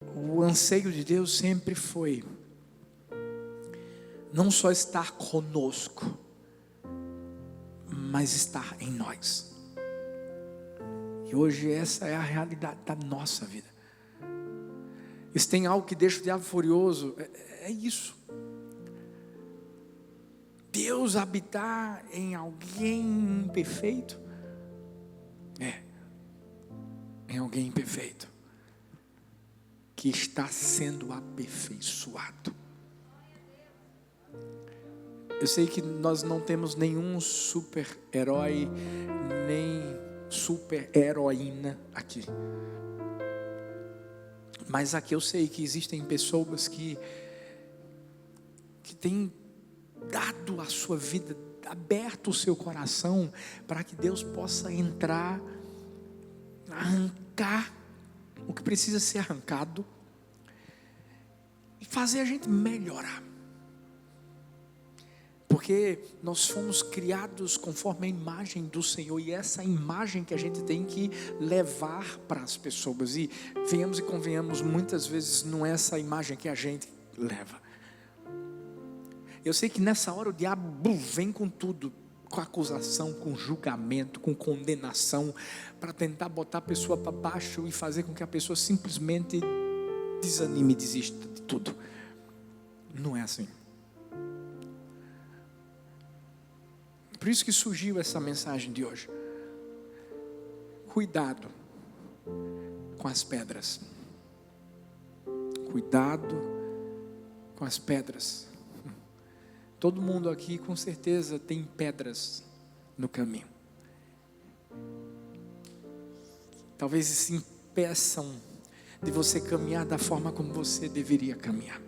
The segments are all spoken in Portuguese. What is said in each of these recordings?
O anseio de Deus sempre foi não só estar conosco, mas estar em nós. E hoje essa é a realidade da nossa vida. Se tem algo que deixa o diabo furioso, é isso. Deus habitar em alguém imperfeito, em alguém imperfeito, que está sendo aperfeiçoado. Eu sei que nós não temos nenhum super-herói, nem super-heroína aqui. Mas aqui eu sei que existem pessoas que têm dado a sua vida, aberto o seu coração, para que Deus possa entrar, arrancar o que precisa ser arrancado, e fazer a gente melhorar. Porque nós fomos criados conforme a imagem do Senhor, e essa imagem que a gente tem que levar para as pessoas. E venhamos e convenhamos, muitas vezes não é essa imagem que a gente leva. Eu sei que nessa hora o diabo vem com tudo, com acusação, com julgamento, com condenação, para tentar botar a pessoa para baixo e fazer com que a pessoa simplesmente desanime e desista de tudo. Não é assim. Por isso que surgiu essa mensagem de hoje. Cuidado com as pedras. Cuidado com as pedras. Todo mundo aqui com certeza tem pedras no caminho. Talvez se impeçam de você caminhar da forma como você deveria caminhar.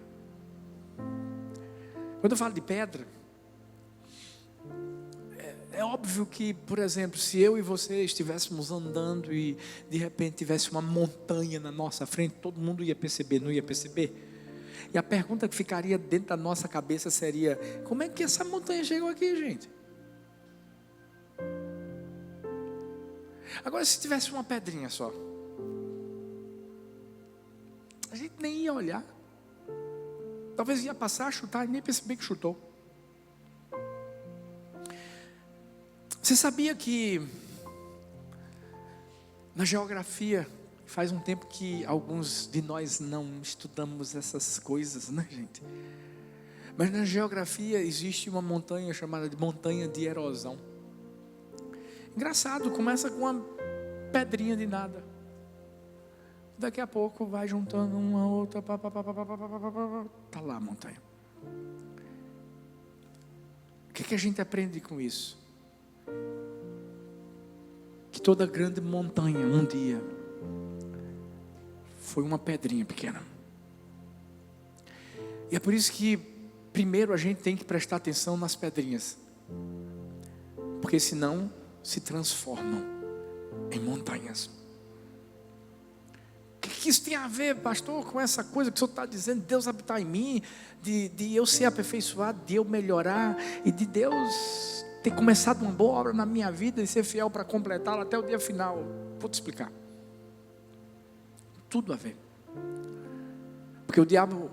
Quando eu falo de pedra, é óbvio que, por exemplo, se eu e você estivéssemos andando e de repente tivesse uma montanha na nossa frente, todo mundo ia perceber, não ia perceber? E a pergunta que ficaria dentro da nossa cabeça seria: como é que essa montanha chegou aqui, gente? Agora, se tivesse uma pedrinha só, a gente nem ia olhar. Talvez ia passar, chutar e nem perceber que chutou. Você sabia que na geografia, faz um tempo que alguns de nós não estudamos essas coisas, né, gente? Mas na geografia existe uma montanha chamada de montanha de erosão. Engraçado, começa com uma pedrinha de nada. Daqui a pouco vai juntando uma outra, está lá a montanha. O que a gente aprende com isso? Que toda grande montanha um dia foi uma pedrinha pequena. E é por isso que primeiro a gente tem que prestar atenção nas pedrinhas, porque senão se transformam em montanhas. O que isso tem a ver, pastor, com essa coisa que o senhor está dizendo, Deus habitar em mim, de eu ser aperfeiçoado, de eu melhorar, e de Deus ter começado uma boa obra na minha vida e ser fiel para completá-la até o dia final? Vou te explicar. Tudo a ver. Porque o diabo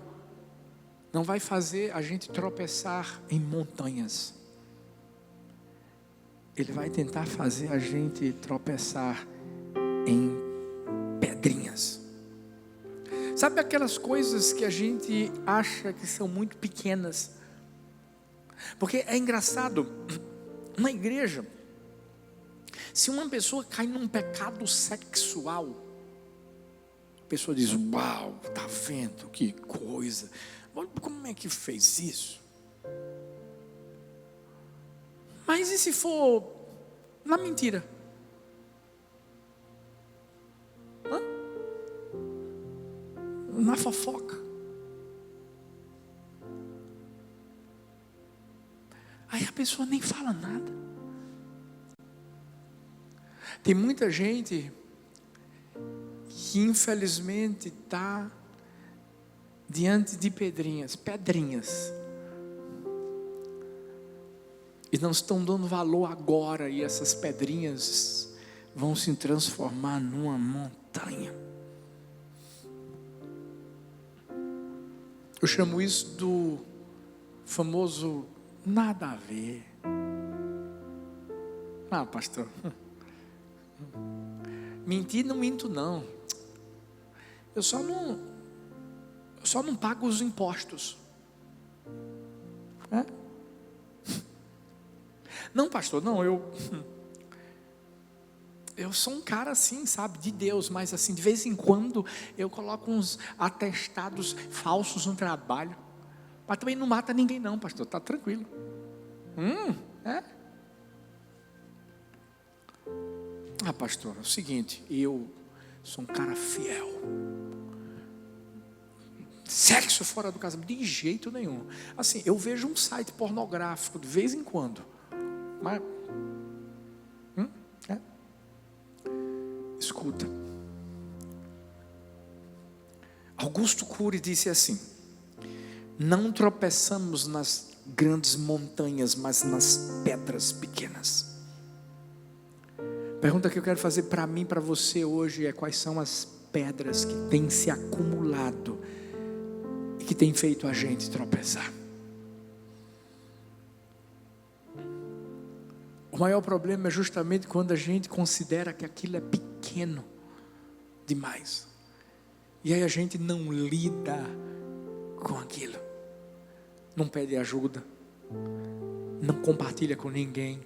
não vai fazer a gente tropeçar em montanhas. Ele vai tentar fazer a gente tropeçar em pedrinhas. Sabe aquelas coisas que a gente acha que são muito pequenas? Porque é engraçado, na igreja, se uma pessoa cai num pecado sexual, a pessoa diz: uau, tá vendo que coisa, como é que fez isso? Mas e se for na mentira? Na fofoca? Aí a pessoa nem fala nada. Tem muita gente que infelizmente está diante de pedrinhas, e não estão dando valor agora, e essas pedrinhas vão se transformar numa montanha. Eu chamo isso do famoso nada a ver. Ah, pastor, mentir não minto não. Eu só não pago os impostos. É? Não, pastor, não, eu sou um cara assim, sabe, de Deus, mas assim, de vez em quando eu coloco uns atestados falsos no trabalho, mas também não mata ninguém não, pastor, tá tranquilo. É? Ah, pastor, é o seguinte, eu sou um cara fiel. Sexo fora do casamento, de jeito nenhum. Assim, eu vejo um site pornográfico de vez em quando, mas escuta. Augusto Cury disse assim: não tropeçamos nas grandes montanhas, mas nas pedras pequenas. A pergunta que eu quero fazer para mim, para você hoje é: quais são as pedras que têm se acumulado e que têm feito a gente tropeçar? O maior problema é justamente quando a gente considera que aquilo é pequeno demais, e aí a gente não lida com aquilo, não pede ajuda, não compartilha com ninguém,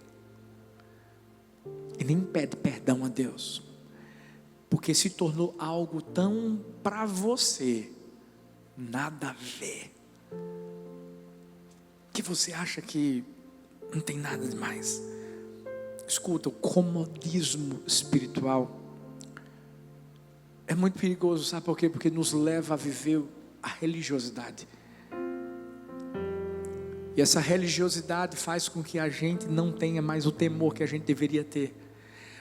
e nem pede perdão a Deus, porque se tornou algo tão para você, nada a ver, que você acha que não tem nada demais. Escuta, o comodismo espiritual é muito perigoso, sabe por quê? Porque nos leva a viver a religiosidade. E essa religiosidade faz com que a gente não tenha mais o temor que a gente deveria ter.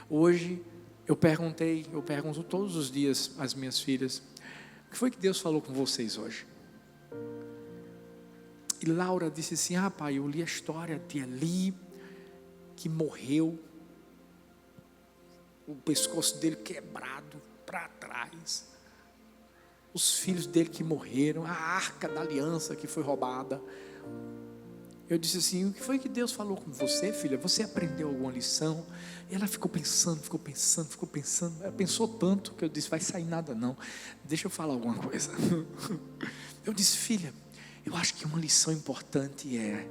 Hoje, eu pergunto todos os dias às minhas filhas: o que foi que Deus falou com vocês hoje? E Laura disse assim: ah, pai, eu li a história de Eli, que morreu, o pescoço dele quebrado para trás, os filhos dele que morreram, a arca da aliança que foi roubada. Eu disse assim: o que foi que Deus falou com você, filha? Você aprendeu alguma lição? E ela ficou pensando. Ela pensou tanto que eu disse: vai sair nada não, deixa eu falar alguma coisa. Eu disse: filha, eu acho que uma lição importante é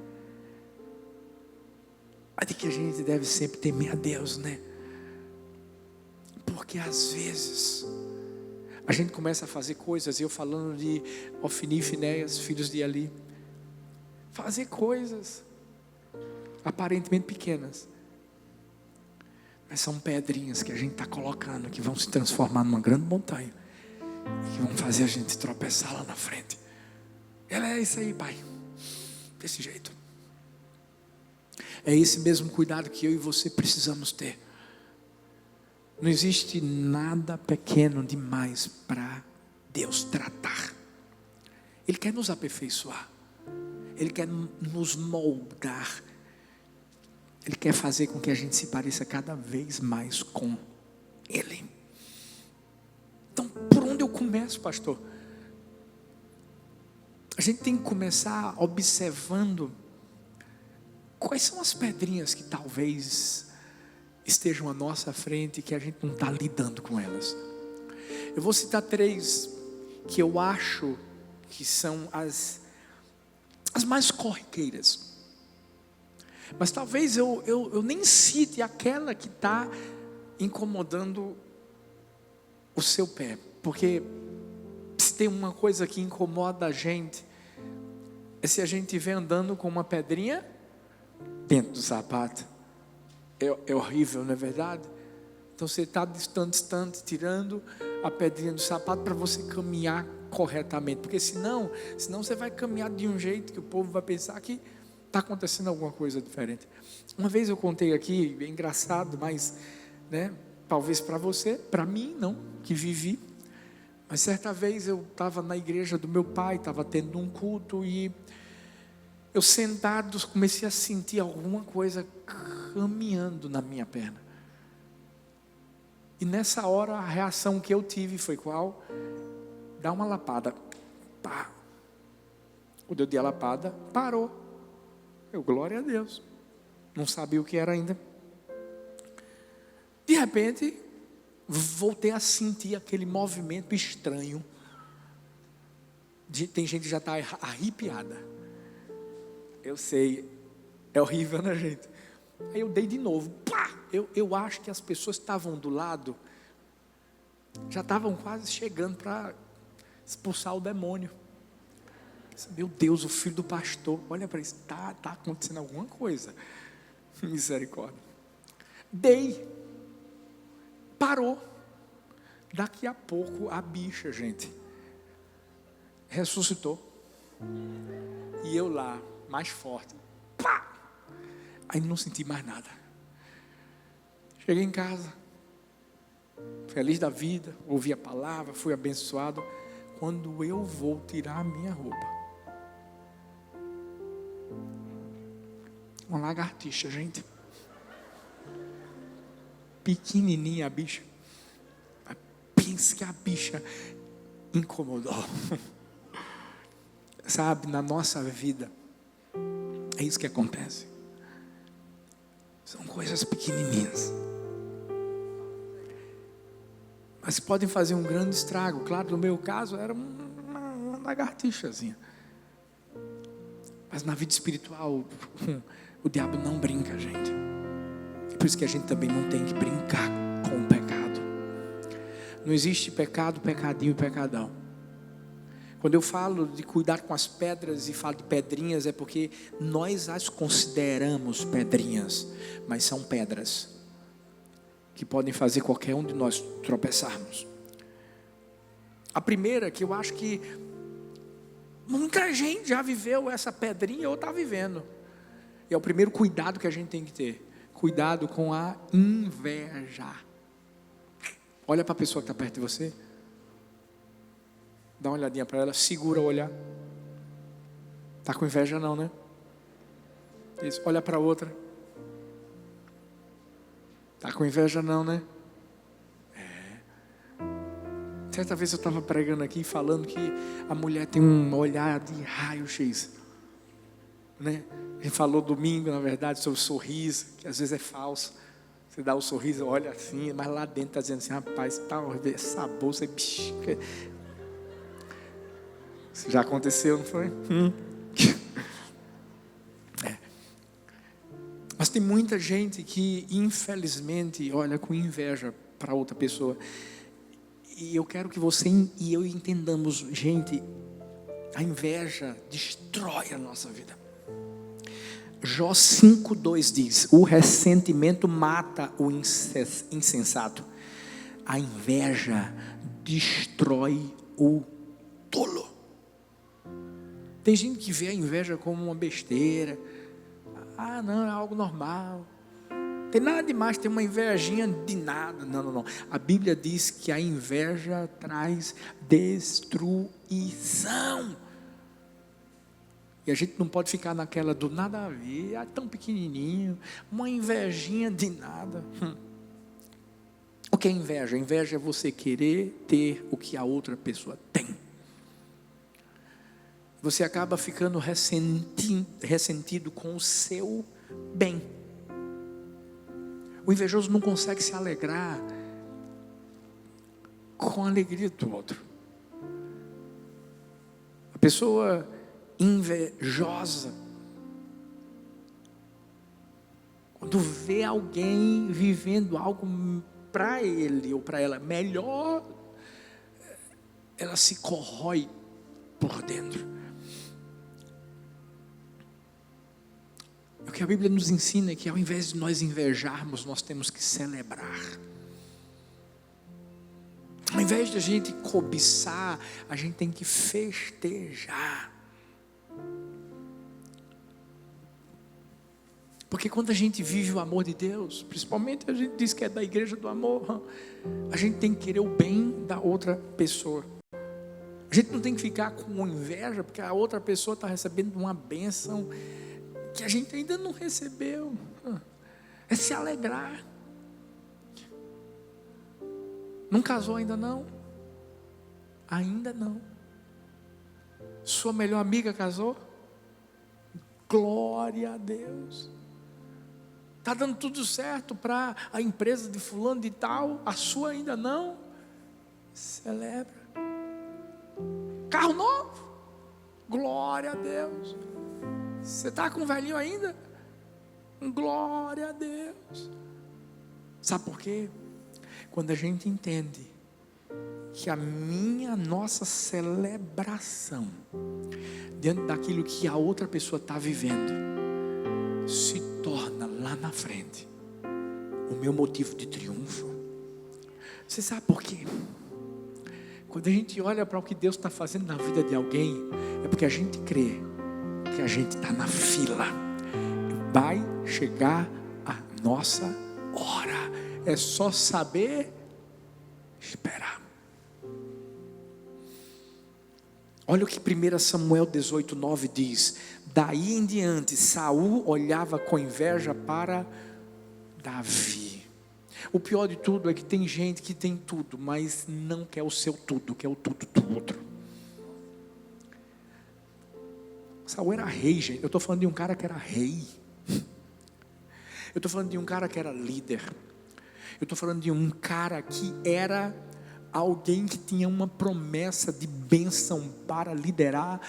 a de que a gente deve sempre temer a Deus, né? Porque às vezes a gente começa a fazer coisas, eu falando de Ofni e Finéias, filhos de Eli, fazer coisas aparentemente pequenas, mas são pedrinhas que a gente está colocando, que vão se transformar numa grande montanha, e que vão fazer a gente tropeçar lá na frente. Ela é isso aí, pai, desse jeito. É esse mesmo cuidado que eu e você precisamos ter. Não existe nada pequeno demais para Deus tratar. Ele quer nos aperfeiçoar, Ele quer nos moldar, Ele quer fazer com que a gente se pareça cada vez mais com Ele. Então, por onde eu começo, pastor? A gente tem que começar observando quais são as pedrinhas que talvez estejam à nossa frente e que a gente não está lidando com elas. Eu vou citar 3 que eu acho que são as mais corriqueiras, mas talvez eu nem cite aquela que está incomodando o seu pé, porque se tem uma coisa que incomoda a gente, é se a gente estiver andando com uma pedrinha dentro do sapato. É horrível, não é verdade? Então você está distante, tirando a pedrinha do sapato para você caminhar corretamente, porque senão você vai caminhar de um jeito que o povo vai pensar que está acontecendo alguma coisa diferente. Uma vez eu contei aqui, é engraçado, mas né, talvez para você, para mim não, que vivi, mas certa vez eu estava na igreja do meu pai, estava tendo um culto, e eu sentado comecei a sentir alguma coisa caminhando na minha perna. E nessa hora a reação que eu tive foi qual? Dar uma lapada. Pá. O dedo de lapada parou. Eu, glória a Deus. Não sabia o que era ainda. De repente, voltei a sentir aquele movimento estranho. Tem gente que já está arrepiada. Eu sei, é horrível, né, gente? Aí eu dei de novo. Pá! Eu acho que as pessoas que estavam do lado já estavam quase chegando para expulsar o demônio. Meu Deus, o filho do pastor, olha para isso, tá acontecendo alguma coisa. Misericórdia. Dei. Parou. Daqui a pouco a bicha, gente, ressuscitou. E eu lá, mais forte. Pá! Aí não senti mais nada. Cheguei em casa, feliz da vida, ouvi a palavra, fui abençoado. Quando eu vou tirar a minha roupa, uma lagartixa, gente, pequenininha a bicha, mas pense que a bicha incomodou. Sabe, na nossa vida é isso que acontece. São coisas pequenininhas, mas podem fazer um grande estrago. Claro, no meu caso era uma lagartixazinha, mas na vida espiritual o diabo não brinca, gente. É por isso que a gente também não tem que brincar com o pecado. Não existe pecado, pecadinho e pecadão. Quando eu falo de cuidar com as pedras e falo de pedrinhas, é porque nós as consideramos pedrinhas, mas são pedras que podem fazer qualquer um de nós tropeçarmos. A primeira, que eu acho que muita gente já viveu essa pedrinha ou está vivendo, e é o primeiro cuidado que a gente tem que ter: cuidado com a inveja. Olha para a pessoa que está perto de você, dá uma olhadinha para ela, segura o olhar. Está com inveja não, né? Isso. Olha para a outra. Está com inveja não, né? Certa vez eu estava pregando aqui, falando que a mulher tem um olhar de raio-x, né? A gente falou domingo, na verdade, sobre o sorriso, que às vezes é falso. Você dá o sorriso, olha assim, mas lá dentro está dizendo assim: rapaz, tá, essa bolsa é bichica. Isso já aconteceu, não foi? Mas tem muita gente que, infelizmente, olha com inveja para outra pessoa. E eu quero que você e eu entendamos, gente, a inveja destrói a nossa vida. Jó 5:2 diz: o ressentimento mata o insensato, a inveja destrói o tolo. Tem gente que vê a inveja como uma besteira. Ah, não, é algo normal. Tem nada demais ter uma invejinha de nada. Não. A Bíblia diz que a inveja traz destruição. E a gente não pode ficar naquela do nada a ver, tão pequenininho, uma invejinha de nada. O que é inveja? Inveja é você querer ter o que a outra pessoa tem. Você acaba ficando ressentido com o seu bem. O invejoso não consegue se alegrar com a alegria do outro. A pessoa invejosa, quando vê alguém vivendo algo para ele ou para ela melhor, ela se corrói por dentro. O que a Bíblia nos ensina é que ao invés de nós invejarmos, nós temos que celebrar. Ao invés de a gente cobiçar, a gente tem que festejar. Porque quando a gente vive o amor de Deus, principalmente a gente diz que é da igreja do amor, a gente tem que querer o bem da outra pessoa. A gente não tem que ficar com inveja, porque a outra pessoa está recebendo uma bênção que a gente ainda não recebeu. É se alegrar. Não casou ainda não? Ainda não. Sua melhor amiga casou? Glória a Deus. Está dando tudo certo para a empresa de fulano de tal, a sua ainda não? Celebra. Carro novo? Glória a Deus. Você está com um velhinho ainda? Glória a Deus. Sabe por quê? Quando a gente entende que a nossa celebração diante daquilo que a outra pessoa está vivendo se torna lá na frente o meu motivo de triunfo. Você sabe por quê? Quando a gente olha para o que Deus está fazendo na vida de alguém, é porque a gente crê que a gente está na fila. Vai chegar a nossa hora. É só saber esperar. Olha o que 1 Samuel 18:9 diz. Daí em diante, Saul olhava com inveja para Davi. O pior de tudo é que tem gente que tem tudo, mas não quer o seu tudo, quer o tudo do outro. Saul era rei, gente. Eu estou falando de um cara que era rei. Eu estou falando de um cara que era líder. Eu estou falando de um cara que era alguém que tinha uma promessa de bênção para liderar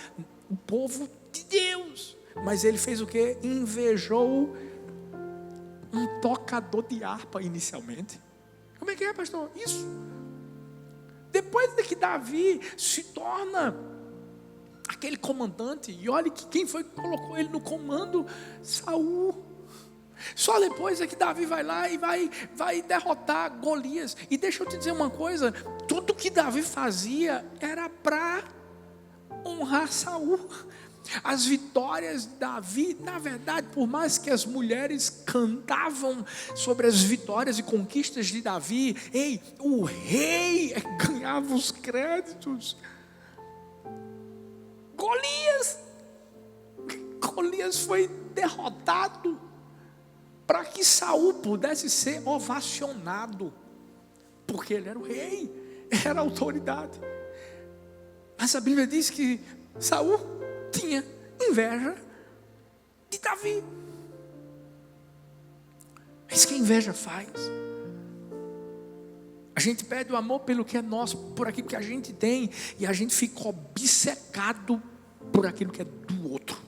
o povo de Deus. Mas ele fez o quê? Invejou um tocador de harpa inicialmente. Como é que é, pastor? Isso. Depois de que Davi se torna aquele comandante, e olha que quem foi que colocou ele no comando? Saul. Só depois é que Davi vai lá e vai derrotar Golias. E deixa eu te dizer uma coisa, tudo que Davi fazia era para honrar Saul. As vitórias de Davi, na verdade, por mais que as mulheres cantavam sobre as vitórias e conquistas de Davi, o rei ganhava os créditos. Golias foi derrotado para que Saul pudesse ser ovacionado, porque ele era o rei, era a autoridade. Mas a Bíblia diz que Saul tinha inveja de Davi. É isso que a inveja faz. A gente perde o amor pelo que é nosso, por aquilo que a gente tem, e a gente fica obcecado por aquilo que é do outro.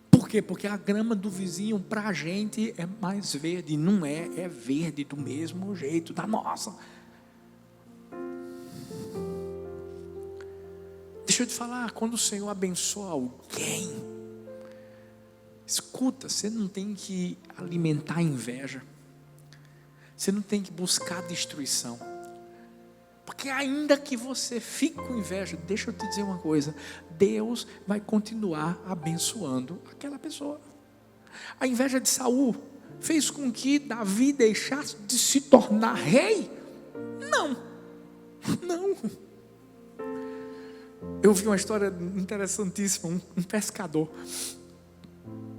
Por quê? Porque a grama do vizinho para a gente é mais verde. Não é verde do mesmo jeito da nossa. Deixa eu te falar, quando o Senhor abençoa alguém, escuta, você não tem que alimentar a inveja, você não tem que buscar destruição, porque ainda que você fique com inveja, deixa eu te dizer uma coisa, Deus vai continuar abençoando aquela pessoa. A inveja de Saul fez com que Davi deixasse de se tornar rei? Não. Eu vi uma história interessantíssima. Um pescador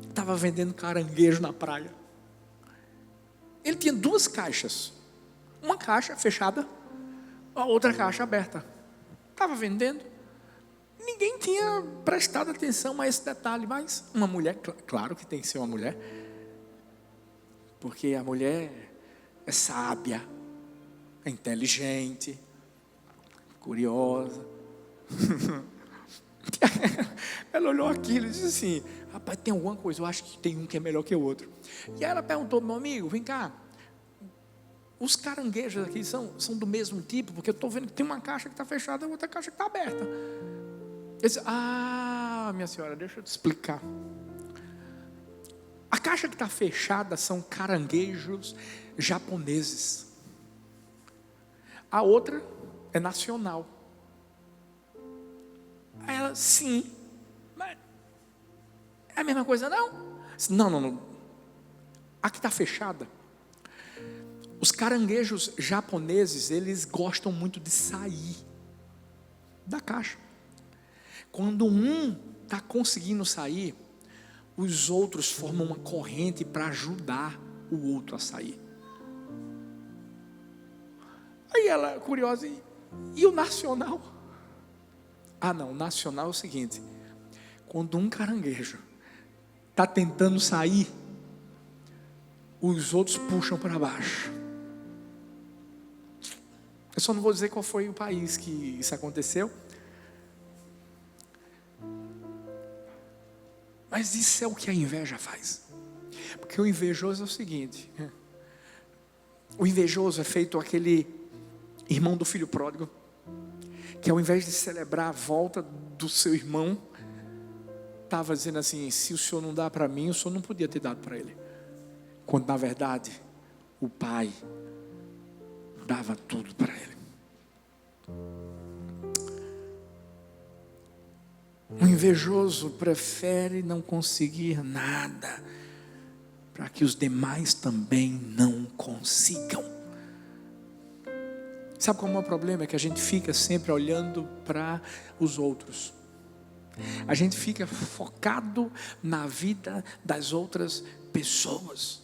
estava vendendo caranguejo na praia. Ele tinha 2 caixas. Uma caixa fechada, a outra caixa aberta. Estava vendendo. Ninguém tinha prestado atenção a esse detalhe. Mas uma mulher, claro que tem que ser uma mulher, porque a mulher é sábia, é inteligente, curiosa. Ela olhou aquilo e disse assim: rapaz, tem alguma coisa, eu acho que tem um que é melhor que o outro. E ela perguntou: meu amigo, vem cá, os caranguejos aqui são do mesmo tipo? Porque eu estou vendo que tem uma caixa que está fechada e outra caixa que está aberta. Eu disse: minha senhora, deixa eu te explicar. A caixa que está fechada são caranguejos japoneses. A outra é nacional. Aí ela: sim, mas é a mesma coisa não? Não. A que está fechada, os caranguejos japoneses, eles gostam muito de sair da caixa. Quando um está conseguindo sair, os outros formam uma corrente para ajudar o outro a sair. Aí ela, curiosa: e o nacional? Não, nacional é o seguinte: quando um caranguejo está tentando sair, os outros puxam para baixo. Eu só não vou dizer qual foi o país que isso aconteceu, mas isso é o que a inveja faz. Porque o invejoso é o seguinte: o invejoso é feito aquele irmão do filho pródigo, que ao invés de celebrar a volta do seu irmão, estava dizendo assim: se o senhor não dá para mim, o senhor não podia ter dado para ele. Quando na verdade o pai dava tudo para ele. O invejoso prefere não conseguir nada, para que os demais também não consigam. Sabe qual é o problema? É que a gente fica sempre olhando para os outros. A gente fica focado na vida das outras pessoas.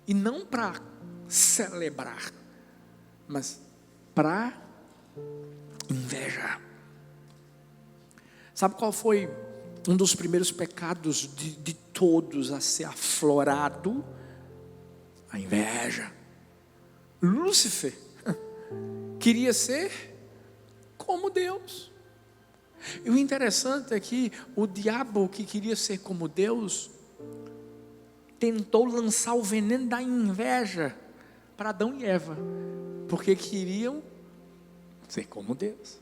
E não para celebrar, mas para invejar. Sabe qual foi um dos primeiros pecados de todos a ser aflorado? A inveja. Lúcifer queria ser como Deus. E o interessante é que o diabo, que queria ser como Deus, tentou lançar o veneno da inveja para Adão e Eva, porque queriam ser como Deus.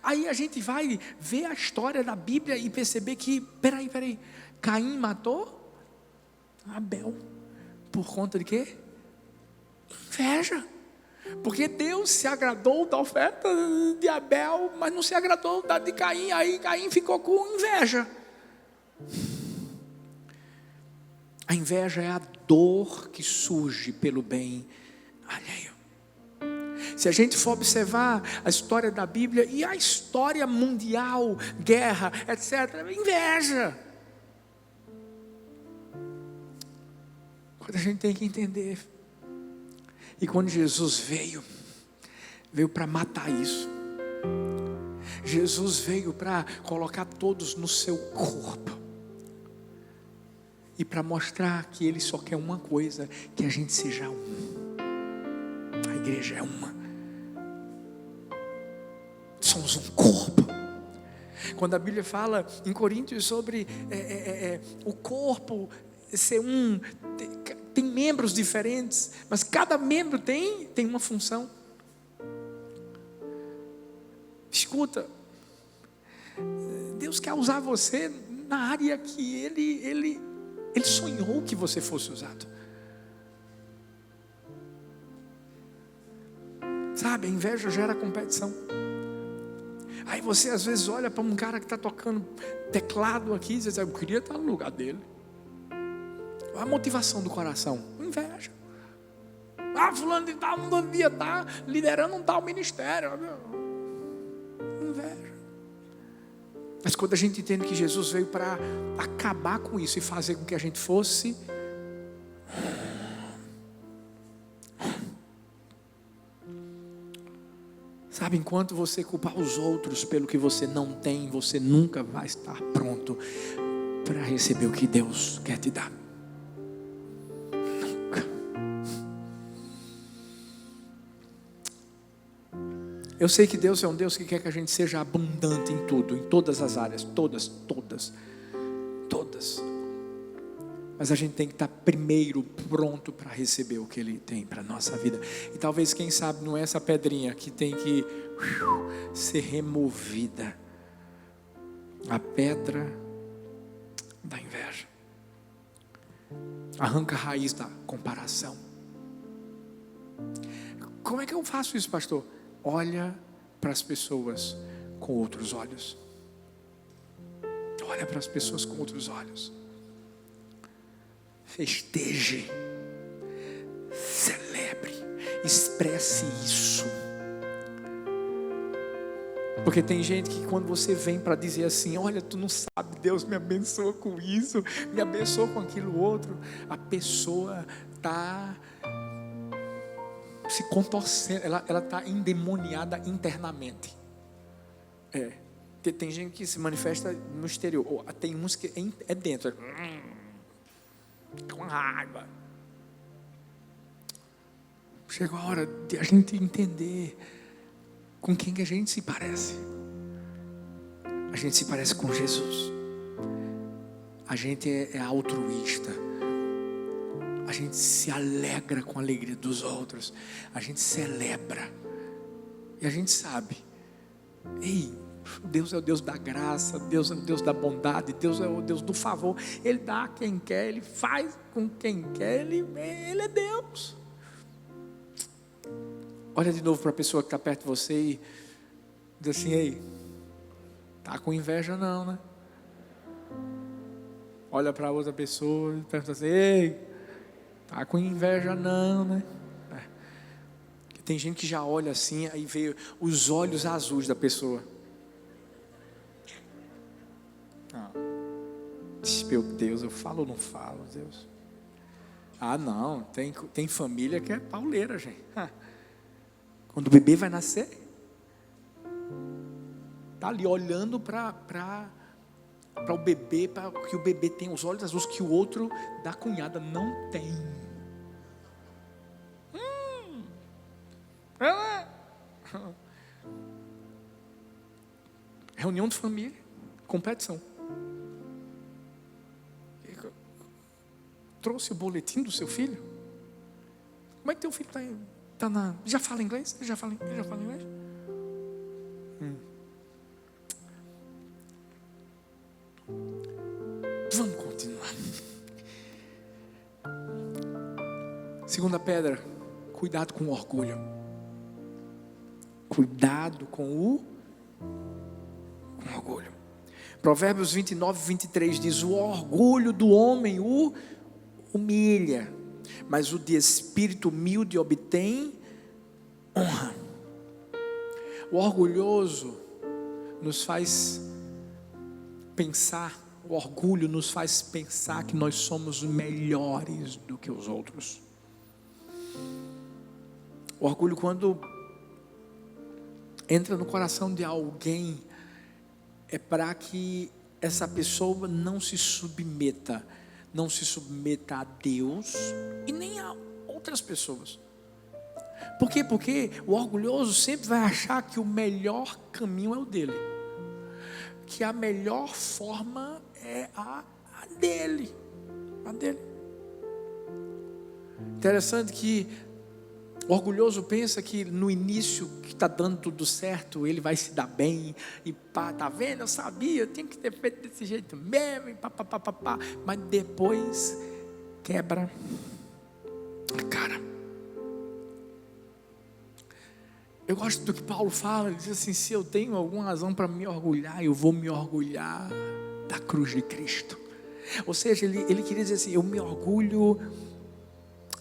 Aí a gente vai ver a história da Bíblia e perceber que, peraí, Caim matou Abel, por conta de quê? Inveja. Porque Deus se agradou da oferta de Abel, mas não se agradou da de Caim. Aí Caim ficou com inveja. A inveja é a dor que surge pelo bem alheio. Se a gente for observar a história da Bíblia e a história mundial, guerra, etc., inveja. Quando a gente tem que entender. E quando Jesus veio para matar isso. Jesus veio para colocar todos no seu corpo. E para mostrar que Ele só quer uma coisa: que a gente seja um. A igreja é uma. Somos um corpo. Quando a Bíblia fala em Coríntios sobre o corpo ser um, tem membros diferentes, mas cada membro tem uma função. Escuta, Deus quer usar você na área que Ele sonhou que você fosse usado. Sabe, a inveja gera competição. Aí você às vezes olha para um cara que está tocando teclado aqui e diz: eu queria estar no lugar dele. A motivação do coração: inveja. Fulano de tal não devia estar liderando um tal ministério. Inveja. Mas quando a gente entende que Jesus veio para acabar com isso e fazer com que a gente fosse sabe, enquanto você culpar os outros pelo que você não tem, você nunca vai estar pronto para receber o que Deus quer te dar. Nunca. Eu sei que Deus é um Deus que quer que a gente seja abundante em tudo, em todas as áreas, todas. Mas a gente tem que estar primeiro pronto para receber o que Ele tem para a nossa vida. E talvez, quem sabe, não é essa pedrinha que tem que ser removida. A pedra da inveja. Arranca a raiz da comparação. Como é que eu faço isso, pastor? Olha para as pessoas com outros olhos. Olha para as pessoas com outros olhos. Festeje, celebre, expresse isso. Porque tem gente que quando você vem para dizer assim: olha, tu não sabe, Deus me abençoa com isso, me abençoa com aquilo outro, a pessoa está se contorcendo, ela está endemoniada internamente. Tem gente que se manifesta no exterior. Tem uns que é dentro. Com raiva. Chegou a hora de a gente entender com quem que a gente se parece. A gente se parece com Jesus. A gente é altruísta. A gente se alegra com a alegria dos outros. A gente celebra. E a gente sabe. Deus é o Deus da graça. Deus é o Deus da bondade. Deus é o Deus do favor. Ele dá a quem quer. Ele faz com quem quer. Ele é Deus. Olha de novo para a pessoa que está perto de você e diz assim: ei, tá com inveja não, né? Olha para outra pessoa e pergunta assim: ei, tá com inveja não, né? Tem gente que já olha assim, aí vê os olhos azuis da pessoa. Meu Deus, eu falo ou não falo, Deus? Não, tem família que é pauleira, gente. Quando o bebê vai nascer, tá ali olhando para o bebê, para que o bebê tem os olhos azuis que o outro da cunhada não tem. Reunião de família, competição. Trouxe o boletim do seu filho? Como é que teu filho está já fala inglês? Já fala inglês? Vamos continuar. Segunda pedra, cuidado com o orgulho. Cuidado com o orgulho. Provérbios 29:23 diz: o orgulho do homem o humilha, mas o de espírito humilde obtém honra. O orgulhoso nos faz pensar, o orgulho nos faz pensar que nós somos melhores do que os outros. O orgulho, quando entra no coração de alguém, é para que essa pessoa não se submeta a Deus e nem a outras pessoas. Por quê? Porque o orgulhoso sempre vai achar que o melhor caminho é o dele, que a melhor forma é a dele. Interessante que o orgulhoso pensa que no início que está dando tudo certo, ele vai se dar bem, e pá, tá vendo? Eu sabia, eu tinha que ter feito desse jeito mesmo, e pá, mas depois quebra a cara. Eu gosto do que Paulo fala, ele diz assim: se eu tenho alguma razão para me orgulhar, eu vou me orgulhar da cruz de Cristo. Ou seja, ele queria dizer assim: eu me orgulho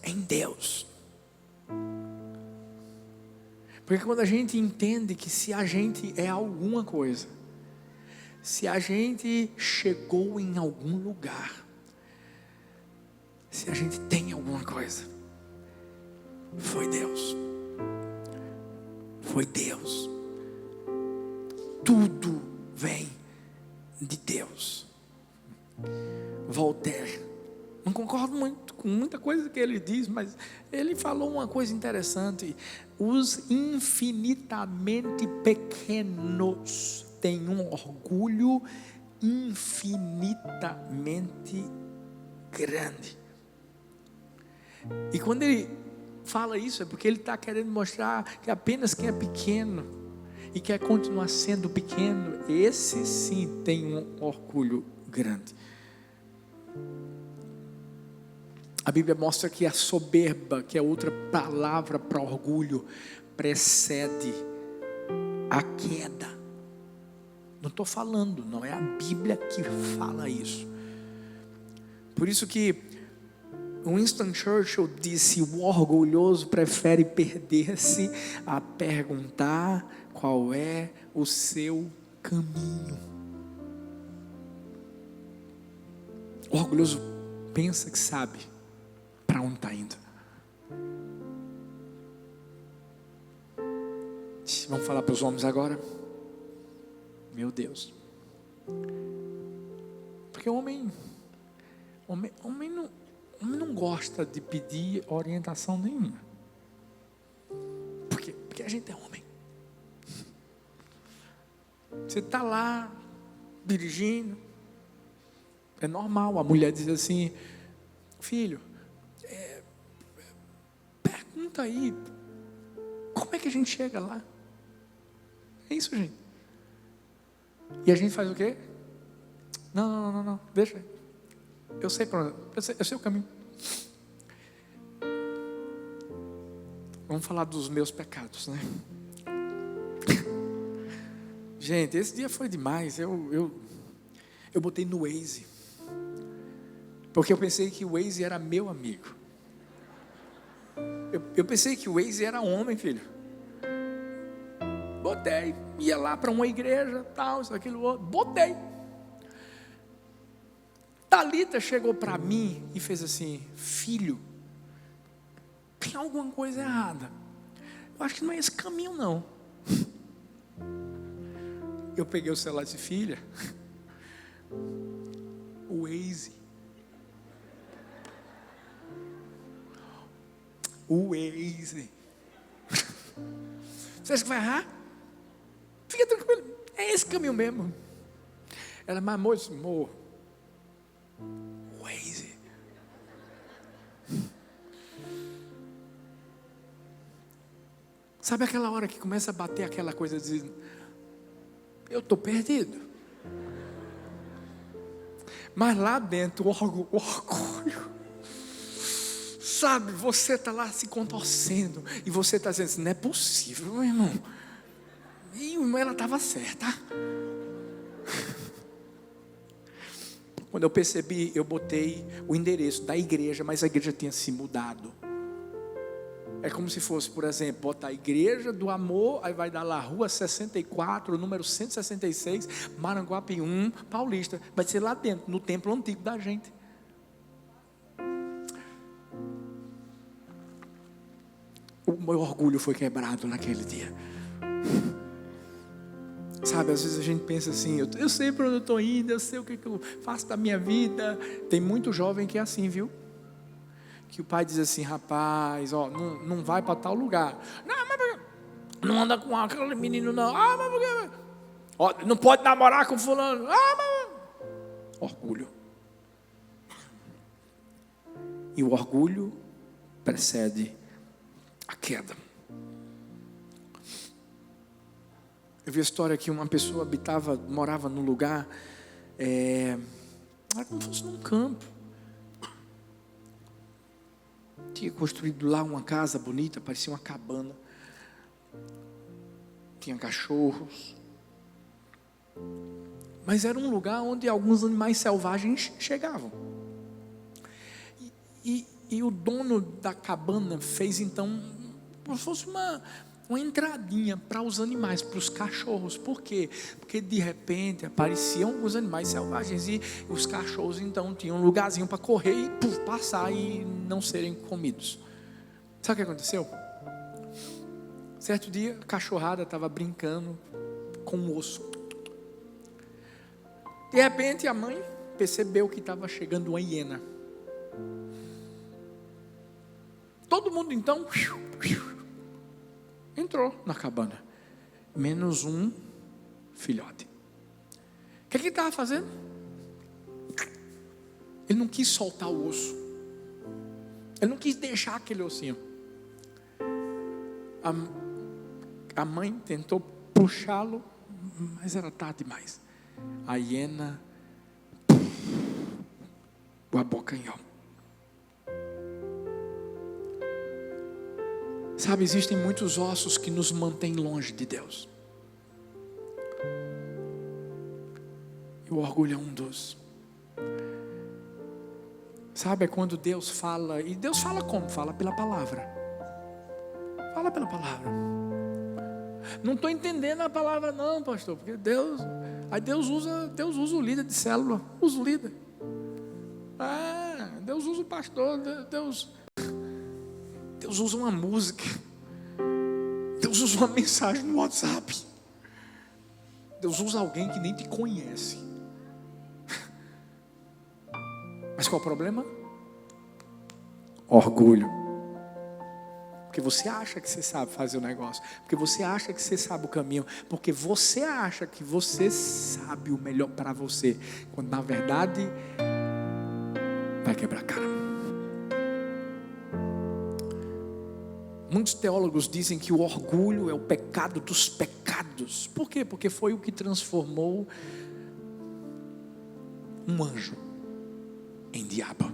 em Deus. Porque quando a gente entende que se a gente é alguma coisa, se a gente chegou em algum lugar, se a gente tem alguma coisa, foi Deus. Foi Deus. Tudo vem de Deus. Voltaire, não concordo muito com muita coisa que ele diz, mas ele falou uma coisa interessante: os infinitamente pequenos têm um orgulho infinitamente grande. E quando ele fala isso, é porque ele está querendo mostrar que apenas quem é pequeno e quer continuar sendo pequeno, esse sim tem um orgulho grande. A Bíblia mostra que a soberba, que é outra palavra para orgulho, precede a queda. Não estou falando, não é a Bíblia que fala isso. Por isso que Winston Churchill disse: o orgulhoso prefere perder-se a perguntar qual é o seu caminho. O orgulhoso pensa que sabe para onde está indo. Vamos falar para os homens agora. Meu Deus. Porque homem não gosta de pedir orientação nenhuma. Porque a gente é homem. Você está lá dirigindo, é normal a mulher dizer assim: filho, pergunta aí, como é que a gente chega lá? É isso, gente. E a gente faz o quê? Não, deixa. Eu sei para onde, eu sei o caminho. Vamos falar dos meus pecados, né? Gente, esse dia foi demais. Eu botei no Waze, porque eu pensei que o Waze era meu amigo. Eu pensei que o Waze era homem, filho. Botei, ia lá para uma igreja, tal, isso, aquilo, outro. Botei. Thalita chegou para mim e fez assim: filho, tem alguma coisa errada. Eu acho que não é esse caminho, não. Eu peguei o celular e disse: filha, o Waze. O Waze. Você acha que vai errar? Fica tranquilo, é esse caminho mesmo. Ela, mas moço, Waze. Sabe aquela hora que começa a bater aquela coisa de eu estou perdido. Mas lá dentro, o orgulho. Sabe, você está lá se contorcendo. E você está dizendo assim: não é possível, meu irmão. E ela estava certa. Quando eu percebi, eu botei o endereço da igreja, mas a igreja tinha se mudado. É como se fosse, por exemplo, botar a Igreja do Amor, aí vai dar lá Rua 64, número 166, Maranguape 1, Paulista. Vai ser lá dentro, no templo antigo da gente. O meu orgulho foi quebrado naquele dia. Sabe, às vezes a gente pensa assim: eu sei para onde eu estou indo, eu sei o que eu faço da minha vida. Tem muito jovem que é assim, viu? Que o pai diz assim: rapaz, ó, não vai para tal lugar. Não anda com aquele menino, não. Mas por quê? Ó, não pode namorar com fulano. Mas... orgulho. E o orgulho precede a queda. Eu vi a história que uma pessoa morava num lugar, era como se fosse num campo. Tinha construído lá uma casa bonita, parecia uma cabana. Tinha cachorros. Mas era um lugar onde alguns animais selvagens chegavam. E o dono da cabana fez então, como se fosse uma entradinha para os animais, para os cachorros. Por quê? Porque de repente apareciam os animais selvagens e os cachorros então tinham um lugarzinho para correr e passar e não serem comidos. Sabe o que aconteceu? Certo dia, a cachorrada estava brincando com um osso. De repente a mãe percebeu que estava chegando uma hiena. Todo mundo então entrou na cabana, menos um filhote. O que ele estava fazendo? Ele não quis soltar o osso. Ele não quis deixar aquele ossinho. A mãe tentou puxá-lo, mas era tarde demais. A hiena o abocanhou. Sabe, existem muitos ossos que nos mantêm longe de Deus. E o orgulho é um dos. Sabe, é quando Deus fala. E Deus fala como? Fala pela palavra. Fala pela palavra. Não estou entendendo a palavra não, pastor. Porque Deus usa o líder de célula. Usa o líder. Deus usa o pastor. Deus usa uma música. Deus usa uma mensagem no WhatsApp. Deus usa alguém que nem te conhece. Mas qual é o problema? Orgulho. Porque você acha que você sabe fazer o negócio. Porque você acha que você sabe o caminho. Porque você acha que você sabe o melhor para você. Quando na verdade vai quebrar a cara. Muitos teólogos dizem que o orgulho é o pecado dos pecados. Por quê? Porque foi o que transformou um anjo em diabo.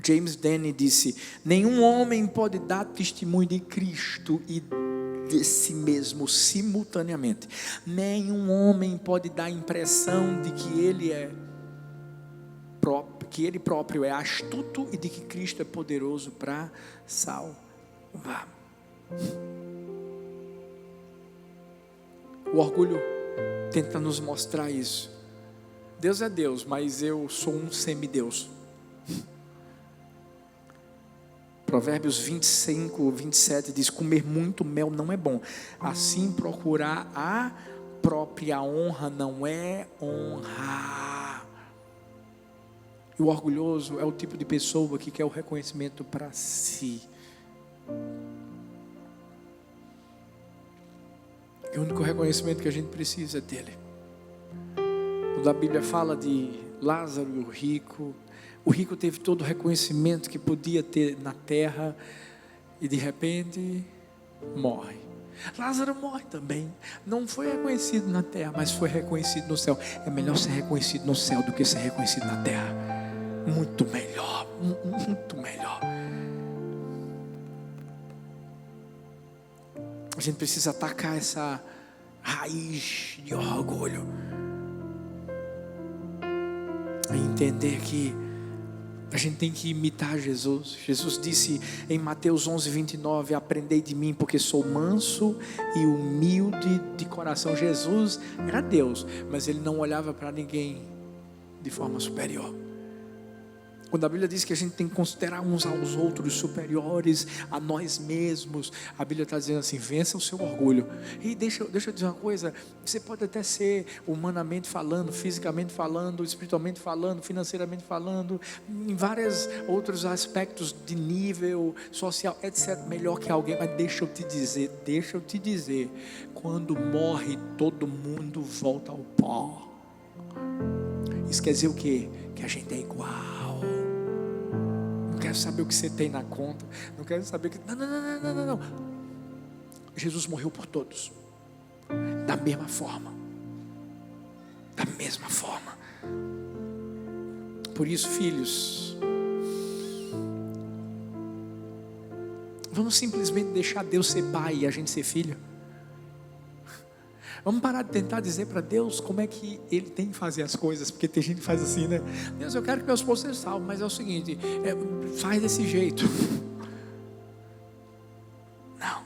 James Denney disse: nenhum homem pode dar testemunho de Cristo e de si mesmo simultaneamente. Nenhum homem pode dar a impressão de que ele próprio é astuto e de que Cristo é poderoso para salvar. O orgulho tenta nos mostrar isso. Deus é Deus, mas eu sou um semideus. Provérbios 25, 27 diz: comer muito mel não é bom, assim procurar a própria honra não é honra. E o orgulhoso é o tipo de pessoa que quer o reconhecimento para si. E o único reconhecimento que a gente precisa é dele. Quando a Bíblia fala de Lázaro e o rico teve todo o reconhecimento que podia ter na terra e de repente morre. Lázaro morre também. Não foi reconhecido na terra, mas foi reconhecido no céu. É melhor ser reconhecido no céu do que ser reconhecido na terra. Muito melhor, muito melhor. A gente precisa atacar essa raiz de orgulho e entender que a gente tem que imitar Jesus. Jesus disse em Mateus 11, 29: aprendei de mim, porque sou manso e humilde de coração. Jesus era Deus, mas ele não olhava para ninguém de forma superior. Quando a Bíblia diz que a gente tem que considerar uns aos outros superiores a nós mesmos, a Bíblia está dizendo assim: vença o seu orgulho. E deixa eu dizer uma coisa: você pode até ser humanamente falando, fisicamente falando, espiritualmente falando, financeiramente falando, em vários outros aspectos de nível social, etc., melhor que alguém. Mas deixa eu te dizer, quando morre todo mundo volta ao pó. Isso quer dizer o quê? Que a gente é igual. Não quero saber o que você tem na conta. Não quero saber o que... Não. Jesus morreu por todos. Da mesma forma. Da mesma forma. Por isso, filhos, vamos simplesmente deixar Deus ser pai e a gente ser filho. Vamos parar de tentar dizer para Deus como é que Ele tem que fazer as coisas. Porque tem gente que faz assim, né? Deus, eu quero que meu esposo seja salvo, mas é o seguinte, faz desse jeito. Não.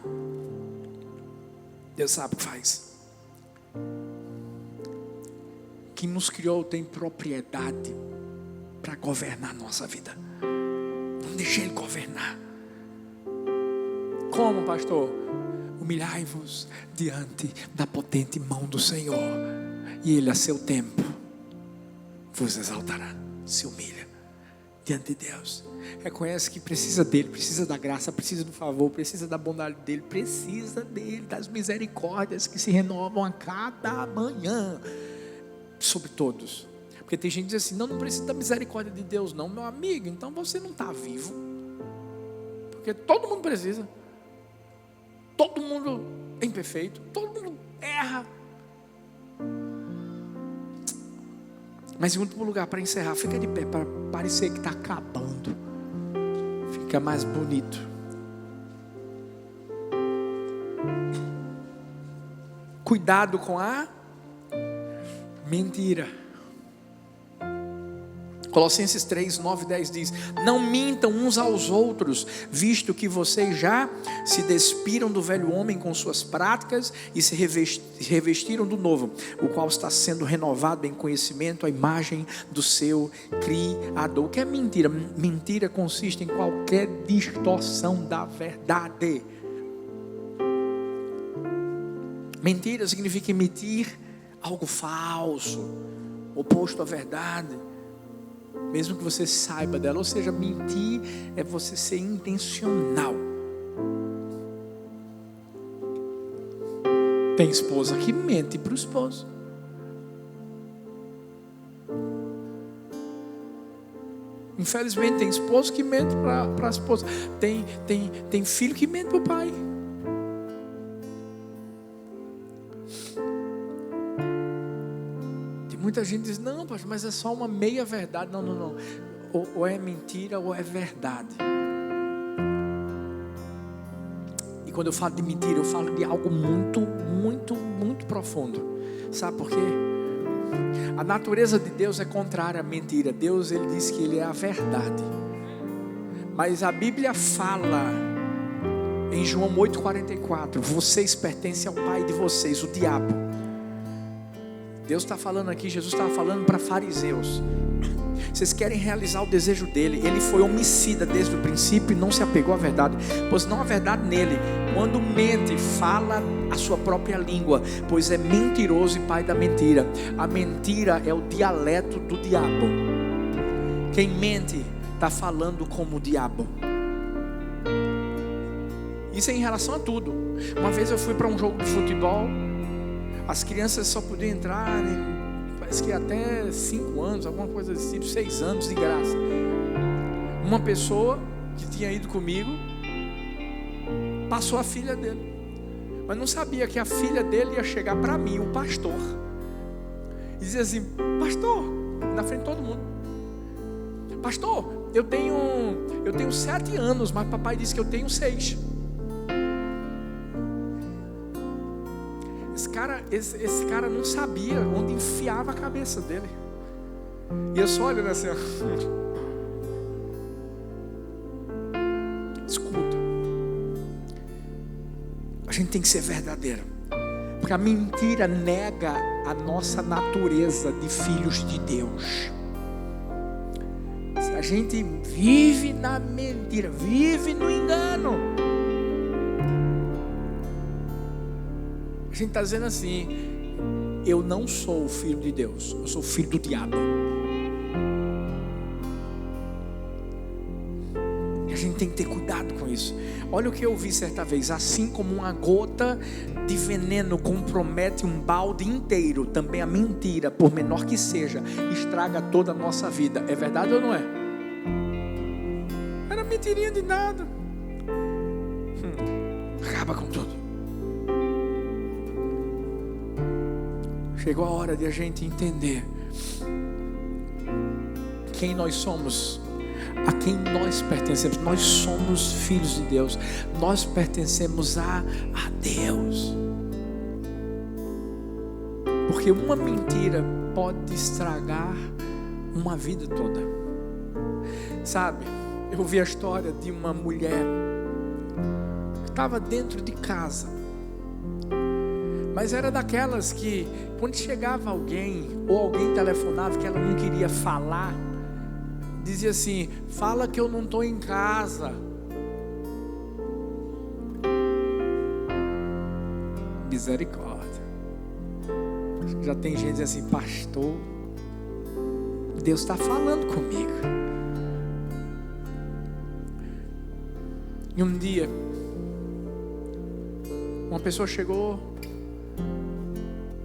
Deus sabe o que faz. Quem nos criou tem propriedade para governar a nossa vida. Não deixe Ele governar. Como, pastor? Humilhai-vos diante da potente mão do Senhor, e Ele a seu tempo vos exaltará. Se humilha diante de Deus, reconhece que precisa dEle, precisa da graça, precisa do favor, precisa da bondade dEle, precisa dEle, das misericórdias que se renovam a cada manhã sobre todos. Porque tem gente que diz assim: não precisa da misericórdia de Deus não, meu amigo. Então você não está vivo, porque todo mundo precisa. Todo mundo é imperfeito, todo mundo erra. Mas em último lugar, para encerrar, fica de pé para parecer que está acabando. Fica mais bonito. Cuidado com a mentira. Colossenses 3, 9 e 10 diz: não mintam uns aos outros, visto que vocês já se despiram do velho homem com suas práticas e se revestiram do novo, o qual está sendo renovado em conhecimento à imagem do seu Criador. O que é mentira? Mentira consiste em qualquer distorção da verdade. Mentira significa emitir algo falso, oposto à verdade, mesmo que você saiba dela. Ou seja, mentir é você ser intencional. Tem esposa que mente para o esposo. Infelizmente tem esposo que mente para a esposa. Tem filho que mente para o pai. Tem muita gente que diz, não, pastor, mas é só uma meia verdade. Não. Ou é mentira ou é verdade. E quando eu falo de mentira, eu falo de algo muito, muito, muito profundo. Sabe por quê? A natureza de Deus é contrária à mentira. Deus, Ele diz que Ele é a verdade. Mas a Bíblia fala em João 8,44: vocês pertencem ao pai de vocês, o diabo. Deus está falando aqui, Jesus estava falando para fariseus. Vocês querem realizar o desejo dele. Ele foi homicida desde o princípio e não se apegou à verdade, pois não há verdade nele. Quando mente, fala a sua própria língua, pois é mentiroso e pai da mentira. A mentira é o dialeto do diabo. Quem mente está falando como o diabo. Isso é em relação a tudo. Uma vez eu fui para um jogo de futebol. As crianças só podiam entrar parece que até 5 anos, alguma coisa desse tipo, 6 anos de graça. Uma pessoa que tinha ido comigo passou a filha dele, mas não sabia que a filha dele ia chegar para mim, o pastor, e dizia assim: pastor, na frente de todo mundo, pastor, eu tenho 7 anos, mas papai disse que eu tenho 6. Esse cara não sabia onde enfiava a cabeça dele. E eu só olhando assim, escuta, a gente tem que ser verdadeiro, porque a mentira nega a nossa natureza de filhos de Deus. Se a gente vive na mentira, vive no engano, a gente está dizendo assim: eu não sou o filho de Deus, eu sou o filho do diabo. E a gente tem que ter cuidado com isso. Olha o que eu ouvi certa vez: assim como uma gota de veneno compromete um balde inteiro, também a mentira, por menor que seja, estraga toda a nossa vida. É verdade ou não é? Era mentirinha de nada. Acaba com tudo. Chegou a hora de a gente entender quem nós somos, a quem nós pertencemos. Nós somos filhos de Deus, nós pertencemos a Deus. Porque uma mentira pode estragar uma vida toda. Sabe, eu ouvi a história de uma mulher que estava dentro de casa, mas era daquelas que, quando chegava alguém, ou alguém telefonava que ela não queria falar, dizia assim: fala que eu não estou em casa. Misericórdia. Já tem gente dizendo assim: pastor, Deus está falando comigo. E um dia, uma pessoa chegou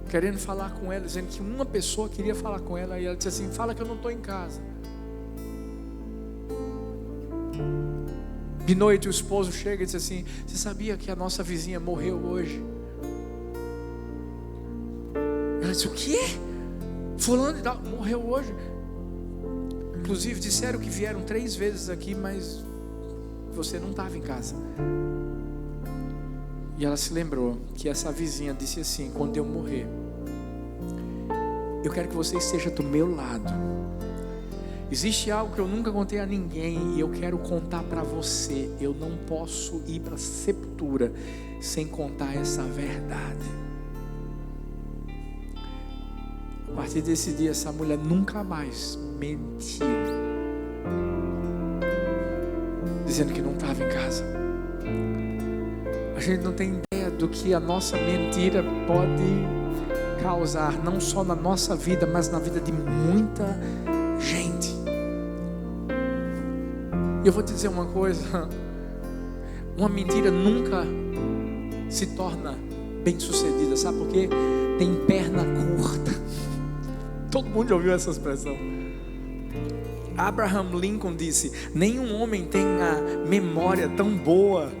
querendo falar com ela, dizendo que uma pessoa queria falar com ela, e ela disse assim: fala que eu não estou em casa. De noite o esposo chega e diz assim: você sabia que a nossa vizinha morreu hoje? Ela disse: o quê? Fulano e tal morreu hoje. Inclusive disseram que vieram 3 vezes aqui, mas você não estava em casa. E ela se lembrou que essa vizinha disse assim: quando eu morrer, eu quero que você esteja do meu lado. Existe algo que eu nunca contei a ninguém e eu quero contar para você. Eu não posso ir para a sepultura sem contar essa verdade. A partir desse dia, essa mulher nunca mais mentiu, dizendo que não estava em casa. A gente não tem ideia do que a nossa mentira pode causar, não só na nossa vida, mas na vida de muita gente. E eu vou te dizer uma coisa: uma mentira nunca se torna bem-sucedida. Sabe por quê? Tem perna curta. Todo mundo já ouviu essa expressão. Abraham Lincoln disse: nenhum homem tem a memória tão boa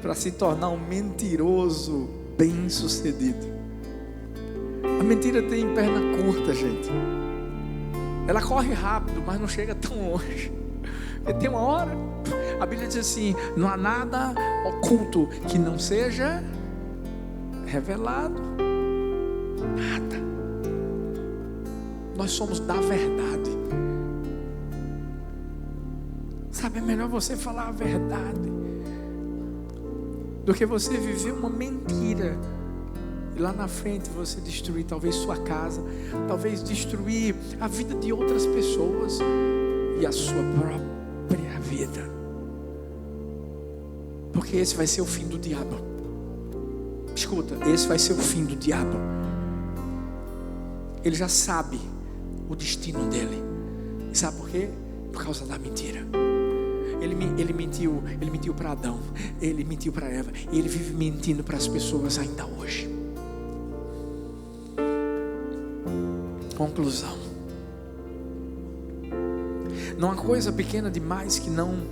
para se tornar um mentiroso bem-sucedido. A mentira tem perna curta, gente. Ela corre rápido, mas não chega tão longe. E tem uma hora, a Bíblia diz assim: não há nada oculto que não seja revelado. Nada. Nós somos da verdade. Sabe, é melhor você falar a verdade do que você viver uma mentira e lá na frente você destruir talvez sua casa, talvez destruir a vida de outras pessoas e a sua própria vida. Porque esse vai ser o fim do diabo. Escuta, esse vai ser o fim do diabo. Ele já sabe o destino dele. E sabe por quê? Por causa da mentira. Ele mentiu para Adão, ele mentiu para Eva, e ele vive mentindo para as pessoas ainda hoje. Conclusão: não há coisa pequena demais que não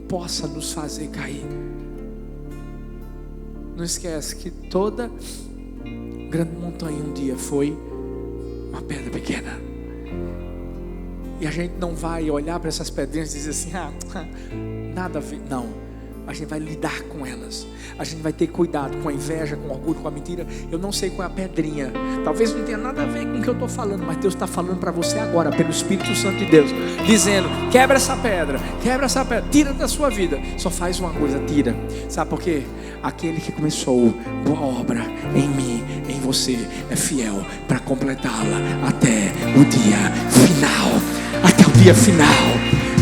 possa nos fazer cair. Não esquece que toda grande montanha um dia foi uma pedra pequena. E a gente não vai olhar para essas pedrinhas e dizer assim: nada a ver. Não, a gente vai lidar com elas. A gente vai ter cuidado com a inveja, com o orgulho, com a mentira. Eu não sei qual é a pedrinha. Talvez não tenha nada a ver com o que eu estou falando, mas Deus está falando para você agora, pelo Espírito Santo de Deus, dizendo: quebra essa pedra, tira da sua vida. Só faz uma coisa: tira. Sabe por quê? Aquele que começou boa obra em mim, em você, é fiel para completá-la até o dia final. Até o dia final.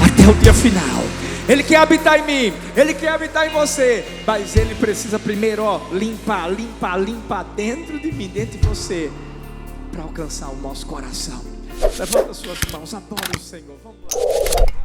Até o dia final. Ele quer habitar em mim, Ele quer habitar em você, mas Ele precisa primeiro limpar dentro de mim, dentro de você, para alcançar o nosso coração. Levanta suas mãos, adore o Senhor. Vamos lá.